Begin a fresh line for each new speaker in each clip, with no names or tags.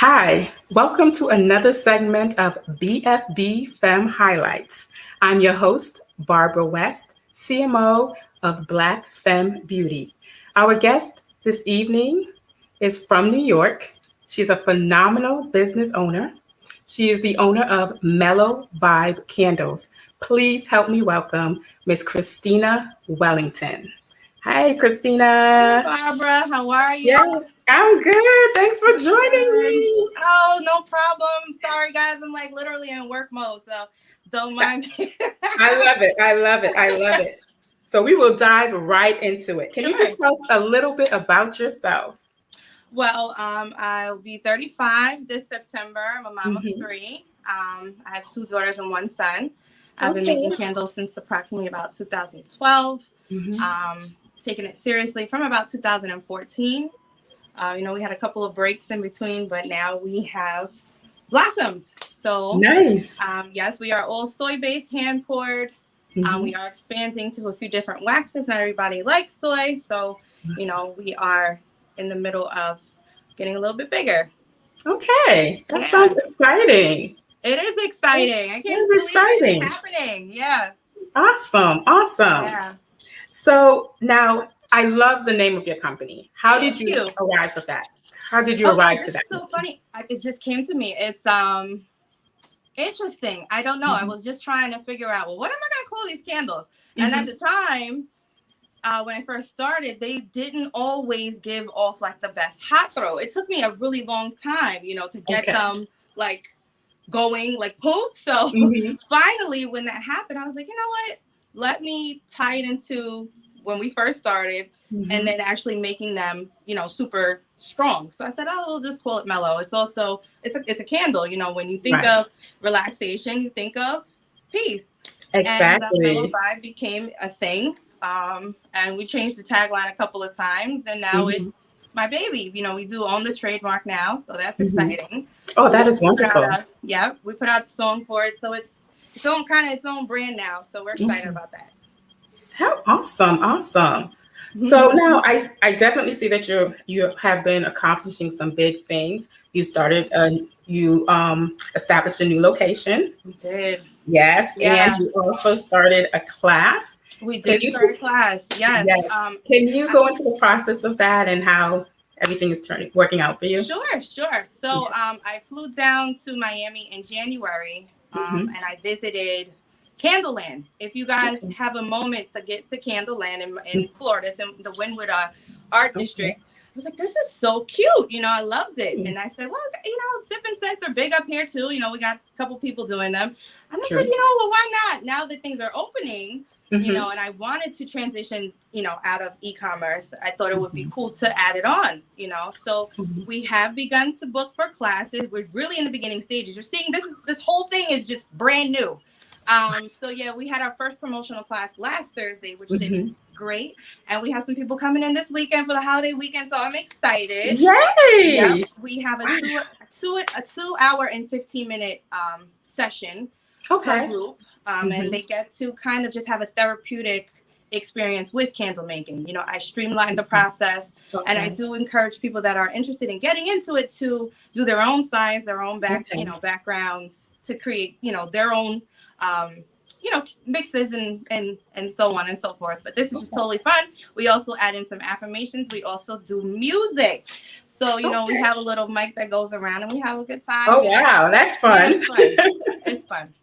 Hi, welcome to another segment of BFB Femme Highlights. I'm your host, Barbara West, CMO of Black Femme Beauty. Our guest this evening is from New York. She's a phenomenal business owner. She is the owner of Mellow Vibe Candles. Please help me welcome Miss Christina Wellington. Hi,
Hey,
Christina.
Barbara, how are you?
Yes, I'm good. Thanks for joining
Good.
me.
Oh, no problem. Sorry, guys. I'm like literally in work mode, so don't mind me.
I love it. I love it. I love it. So we will dive right into it. Can you
Sure.
just tell us a little bit about yourself?
Well, I'll be 35 this September. I'm a mom of
Hmm.
three. I have two daughters and one son. I've been
Okay.
making candles since approximately about 2012.
Hmm.
Taking it seriously from about 2014. We had a couple of breaks in between, but now we have blossomed. So,
Nice.
yes, we are all soy-based, hand-poured.
Hmm.
We are expanding to a few different waxes. Not everybody likes soy, so we are in the middle of getting a little bit bigger.
Okay. That
Yeah,
sounds exciting.
it is
That's,
exciting. I can't
that's
believe it. It's
exciting.
happening. Yeah,
Awesome. Awesome.
yeah.
So now I love the name of your company. How did
Thank
you
you.
arrive at that? How did you
Okay,
arrive
this
to
is
that
so
name?
funny. It just came to me. It's interesting. I don't know. I
Hmm.
was just trying to figure out, well, what am I going to call these candles? And at
Hmm.
the time, when I first started, they didn't always give off like the best hot throw. It took me a really long time, to get
Okay.
them like going like poop. So
Hmm.
finally, when that happened, I was like, you know what? Let me tie it into when we first started, and
Hmm.
then actually making them, super strong. So I said, oh, we'll just call it mellow. It's a candle. When you think
Right.
of relaxation, you think of peace, and mellow
Exactly.
vibe became a thing. And we changed the tagline a couple of times, and now
Hmm.
it's my baby. We do own the trademark now, so that's
Hmm.
exciting.
Oh,
We
that is
also put out
wonderful.
we put out the song for it, so it's its own brand now. So we're excited
Mhm.
about that.
How awesome, awesome. So now I definitely see that you have been accomplishing some big things. You started you established a new location.
We did,
Yes, and
yeah.
you also started a class.
We
Can
did
you
start a
just
class. Yes.
yes, can you
I,
go into the process of that and how everything is turning working out for you?
sure, sure. So
Yeah.
I flew down to Miami in January,
Hmm.
and I visited Candleland. If you guys have a moment to get to Candleland in Florida, it's in the Wynwood Art
Okay.
District. I was like, this is so cute. I loved it.
Hmm.
And I said, well, sip and sets are big up here too. We got a couple people doing them. And I said,
True.
well, why not? Now that things are opening,
Hmm.
and I wanted to transition, out of e-commerce, I thought it would be
Hmm.
cool to add it on, So we have begun to book for classes. We're really in the beginning stages. You're seeing this whole thing is just brand new. So yeah, we had our first promotional class last Thursday, which did
Hmm.
great, and we have some people coming in this weekend for the holiday weekend. So I'm excited. Yep,
Yay!
we have a
Wow.
2 hour and 15 minute session per
Okay.
group, and
Hmm.
they get to kind of just have a therapeutic experience with candle making. I streamline the process, and I
Okay.
do encourage people that are interested in getting into it to do their own science, their own
Okay.
backgrounds to create, their own, um, mixes and so on and so forth. But this is just
Okay.
totally fun. We also add in some affirmations. We also do music. So, we
Okay.
have a little mic that goes around and we have a good
Oh
time.
wow, that's
Yeah,
fun.
it's fun. It's fun.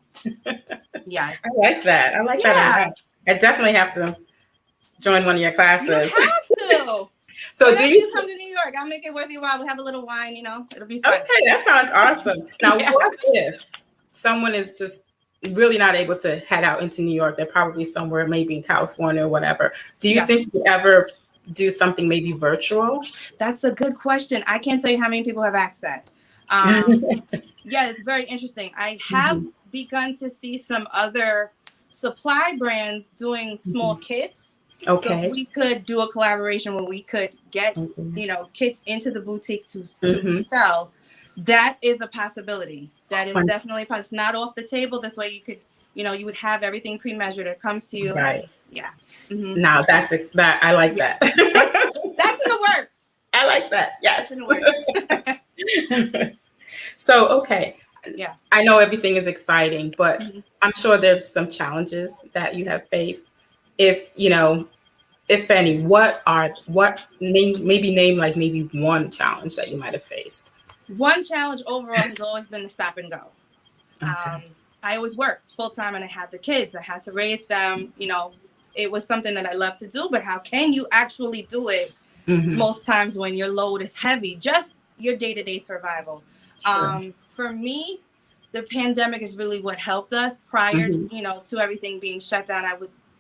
Yes.
I like that. I like that a
Yeah.
lot. I definitely have to join one of your
You
classes.
have to.
So do
Whenever you
you?
come to New York, I'll make it worth your while. We have a little wine, it'll be fun.
Okay, that sounds awesome. Now,
Yeah.
what if someone is just really not able to head out into New York? They're probably somewhere, maybe in California or whatever. Do you
Yeah.
think you ever do something maybe virtual?
That's a good question. I can't tell you how many people have asked that. Um, yeah, it's very interesting. I have
Mhm.
begun to see some other supply brands doing small
Mhm.
kits. So if
Okay.
we could do a collaboration where we could get,
Okay.
kits into the boutique to
Mhm.
resell, that is a possibility. That is definitely it's not off the table. This way you could, you would have everything pre-measured. It comes to you.
Right.
Yeah. Hmm.
Now that I like
Yeah.
that.
That's in the works.
I like that.
That's in
Yes.
the works.
So, okay,
Yeah.
I know everything is exciting, but
Mhm.
I'm sure there's some challenges that you have faced. If, if any, maybe name like maybe one challenge that you might have faced.
One challenge overall has always been the stop and go.
Okay.
I always worked full time and I had the kids. I had to raise them. It was something that I love to do, but how can you actually do it
Mm-hmm.
most times when your load is heavy? Just your day to day survival.
True.
For me, the pandemic is really what helped us prior,
Mm-hmm.
to everything being shut down.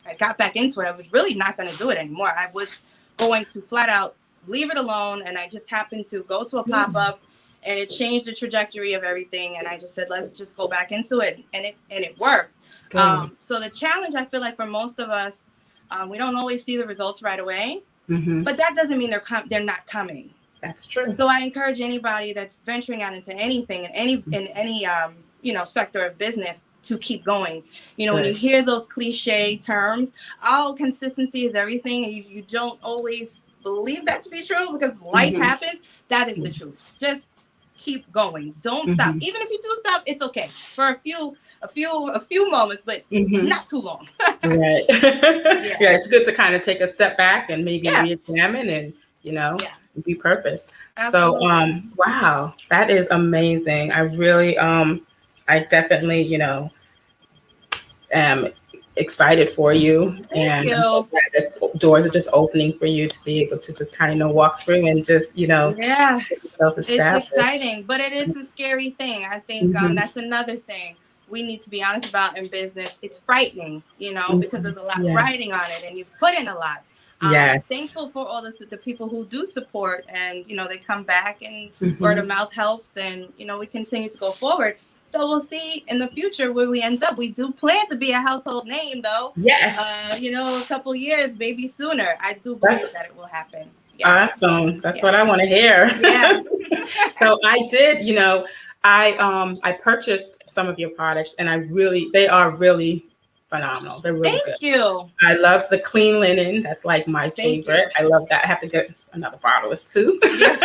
I got back into it. I was really not going to do it anymore. I was going to flat out leave it alone. And I just happened to go to a
Yeah.
pop up and it changed the trajectory of everything. And I just said, let's just go back into it. And it worked.
Good.
So the challenge, I feel like for most of us, we don't always see the results right away,
Mm-hmm.
but that doesn't mean they're not coming.
That's true.
So I encourage anybody that's venturing out into anything in any sector of business to keep going. When you
Good.
hear those cliche terms, oh, consistency is everything, and you don't always believe that to be true because life
Mm-hmm.
happens. That is the truth. Just keep going. Don't stop.
Mm-hmm.
Even if you do stop, it's okay for a few moments, but
Mm-hmm.
not too long.
Right.
Yeah.
Yeah, it's good to kind of take a step back and maybe
Yeah.
re-examine and, you know,
Yeah.
be purpose. So,
Absolutely.
wow, that is amazing. I really, I definitely, am excited for you.
Thank
And I'm so
you.
glad that doors are just opening for you to be able to just kind of, walk through and just,
Yeah.
get yourself
It's
established.
exciting, but it is a scary thing. I think
Mm-hmm.
that's another thing we need to be honest about in business. It's frightening, because
Mm-hmm.
there's a lot
Yes.
riding on it, and you put in a lot.
Yes.
Thankful for all the people who do support, and they come back, and word
Mm-hmm.
of mouth helps, and we continue to go forward. So we'll see in the future where we end up. We do plan to be a household name, though.
Yes.
A couple years, maybe sooner. I do
That's
believe that it will happen. Yeah,
awesome. That's
yeah,
what I want to hear.
yeah.
So I did, I purchased some of your products and they are really phenomenal. They're really good.
Thank you.
I love the clean linen. That's like my
Thank
favorite.
you.
I love that. I have to get another bottle or two.
Yeah,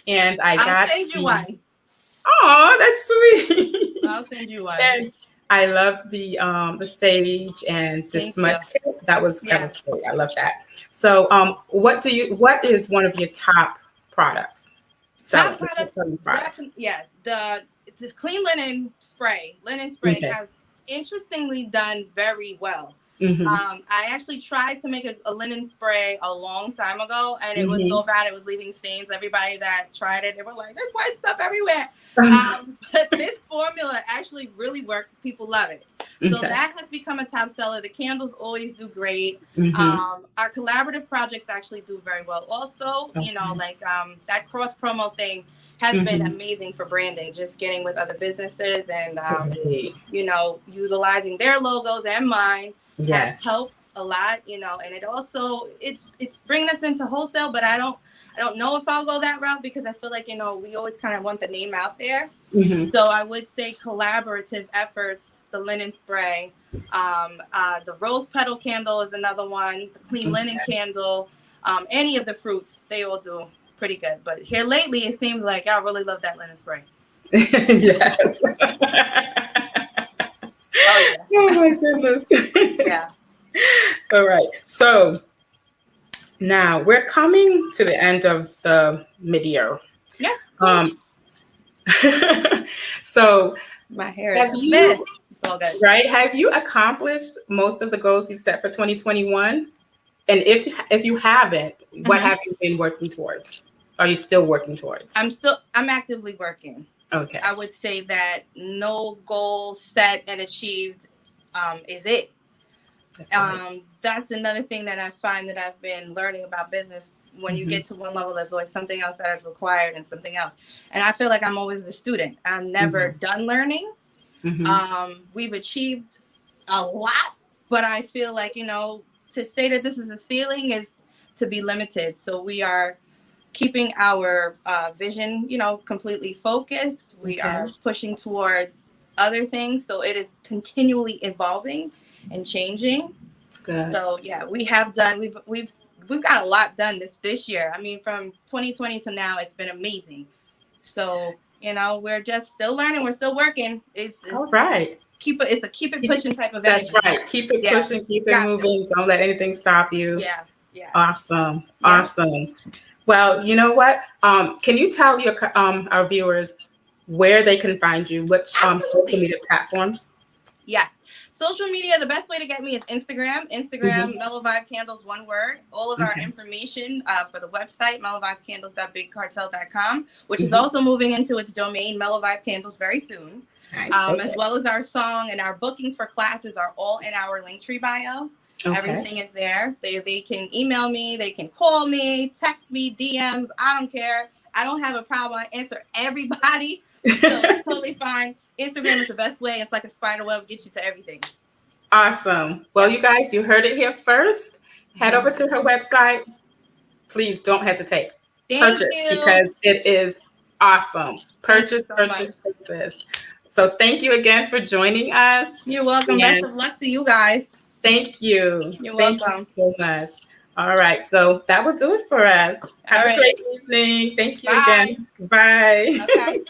And I
I'll
got
send you one.
oh, that's sweet.
I'll send you one.
And I love the sage and the
Thank you.
smudge kit. That was
Yes.
great. I love that. So what is one of your top products
Top
selling?
product,
Selling products.
definitely. Yeah, the clean linen spray
Okay.
has interestingly done very well.
Mm-hmm.
I actually tried to make a linen spray a long time ago, and it was
Mm-hmm.
so bad it was leaving stains. Everybody that tried it, they were like, "There's white stuff everywhere." But this formula actually really works. People love it. So
Okay.
that has become a top seller. The candles always do great.
Mm-hmm.
Our collaborative projects actually do very well. Also,
Okay.
like that cross promo thing has been
Mm-hmm.
amazing for branding. Just getting with other businesses and
Great.
utilizing their logos and mine has
Yes.
helped a lot. And it also it's bringing us into wholesale, but I don't know if I'll go that route because I feel like we always kind of want the name out there.
Mm-hmm.
So I would say collaborative efforts, the linen spray, the rose petal candle is another one, the clean linen
Okay.
candle, any of the fruits, they all do pretty good. But here lately, it seems like y'all really love that linen spray.
Yes.
Oh yeah,
Oh my goodness.
yeah,
All right. So now we're coming to the end of the mid-year.
yeah.
Um, so
My hair is
have
a mess.
you
It's all good.
right? Have you accomplished most of the goals you've set for 2021? And if you haven't, what
Mhm.
have you been working towards? Are you still working towards?
I'm actively working.
Okay.
I would say that no goal set and achieved is it.
That's right.
That's another thing that I find that I've been learning about business. When you
Mm-hmm.
get to one level, there's always something else that is required and something else. And I feel like I'm always a student. I'm never done learning.
Mm-hmm.
We've achieved a lot, but I feel like, to say that this is a ceiling is to be limited. So we are keeping our vision, completely focused. We
Okay.
are pushing towards other things. So it is continually evolving and changing.
Good.
So yeah, we've got a lot done this year. I mean, from 2020 to now, it's been amazing. So we're just still learning. We're still working.
All right.
It's a keep it pushing type of
That's
energy.
right. Keep it
Yeah.
pushing, keep it
Gotcha.
moving. Don't let anything stop you.
Yeah. Yeah.
Awesome.
Yeah.
Awesome. Well, you know what? Can you tell our viewers where they can find you? Which social media platforms?
Yes. Social media, the best way to get me is Instagram. Instagram, Mellow Vibe Candles, one word. All of our information for the website, mellowvibecandles.bigcartel.com, which is also moving into its domain, Mellow Vibe Candles, very soon.
Nice.
As well as our song and our bookings for classes are all in our Linktree bio. Okay. Everything is there. They can email me, they can call me, text me, DMs. I don't care. I don't have a problem. I answer everybody. So it's totally fine. Instagram is the best way. It's like a spider web, gets you to everything.
Awesome. Well, you guys, you heard it here first. Head over to her website. Please don't hesitate. Purchase because it is awesome. Purchase. So thank you again for joining us.
You're welcome. Best of luck to you guys.
Thank you.
You're welcome.
Thank you so much. All right. So that will do it for us. Have a great evening. Thank you again. Bye.
Okay.